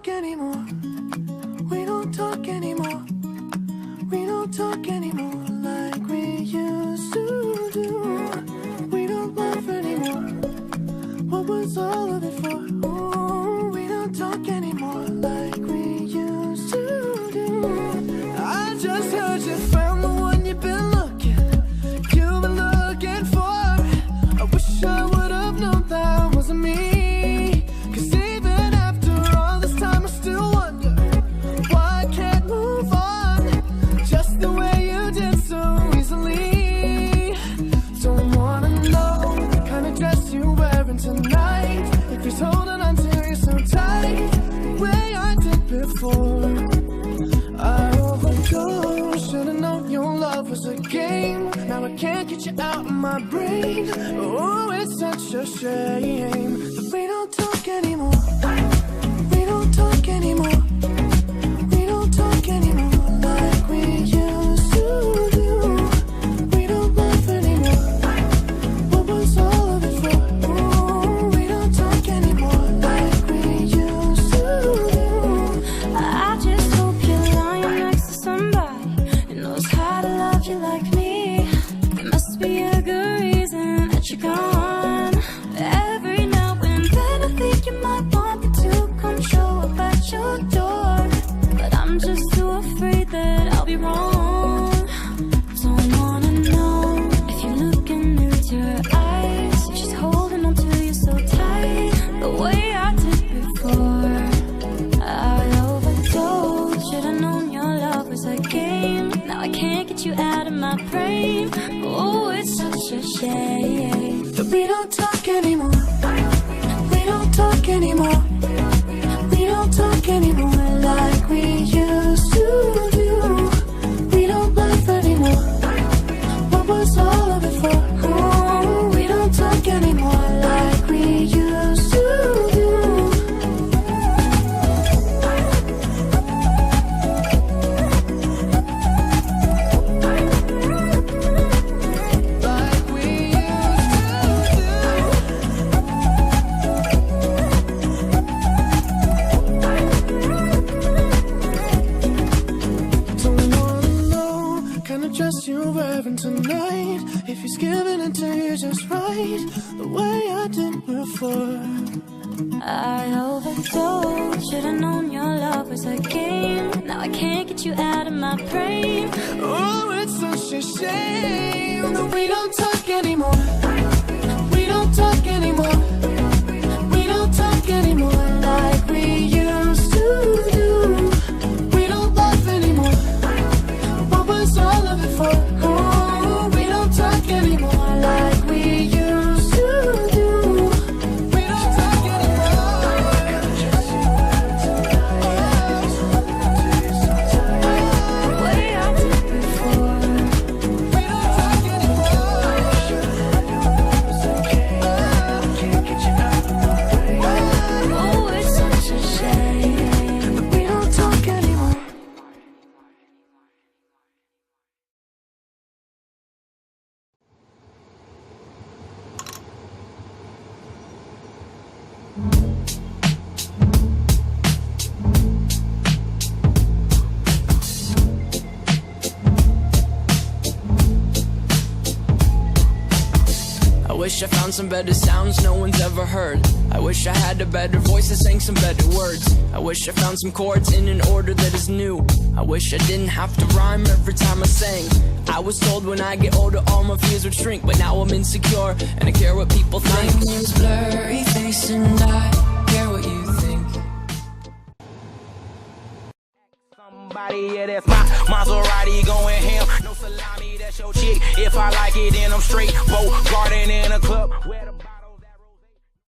talk anymore. We don't talk anymore. We don't talk anymore like we used to do. We don't laugh anymore. What was all of it for? Ooh, we don't talk anymore like we used to do. I just heard you found the one you've been looking for. I wish I would have known that wasn't me. 'Cause even after all this time I still wonder why I can't move on just the way you did so easily. Don't wanna know the kind of dress you're wearing tonight, if he's holding on to you so tight, the way I did before. I overdosed, should've known your love was a game. Now I can't get you out of my brain. Oh, it's such a shame that we don't talk anymore. We don't talk anymore. We don't talk anymore like we used to do. We don't laugh anymore. What was all of it for? Ooh, we don't talk anymore like we used to do. I just hope you're lying next to somebody who knows how to love you like me. There must be a good reason that you're gone. Every now and then I think you might want me to come show up at your door, but I'm just too afraid that I'll be wrong. Don't wanna know if you're looking into her eyes, if she's holding on to you so tight, the way I did before. I overdosed, should've known your love was a game. Now I can't get you out of my brain. Oh, it's such a shame that we don't talk anymore. We don't talk anymore. We don't talk anymore like we used to do. We don't laugh anymore. What was all of it for? Oh, we don't talk anymore like we used to do. Dress you're wearing tonight, if he's giving it to you just right, the way I did before. I overdosed, should've known your love was a game. Now I can't get you out of my brain. Oh, it's such a shame that we don't talk anymore. We don't talk anymore. We don't talk anymore like we used to do. We don't laugh anymore. What was all of it for? Oh, we don't talk anymore like we used to do. We don't talk anymore. The way I did before. We don't talk anymore. Can't get you out of my way. Oh, it's such a shame We don't talk anymore. I wish I found some better sounds no one's ever heard. I wish I had a better voice that sang some better words. I wish I found some chords in an order that is new. I wish I didn't have to rhyme every time I sang. I was told when I get older all my fears would shrink, but now I'm insecure and I care what people think. My name's blurry face and I care what you think. Somebody, yeah, that's my Maserati going ham. No salami, that's your chick. If I like it, then I'm straight. Boat garden in a club where the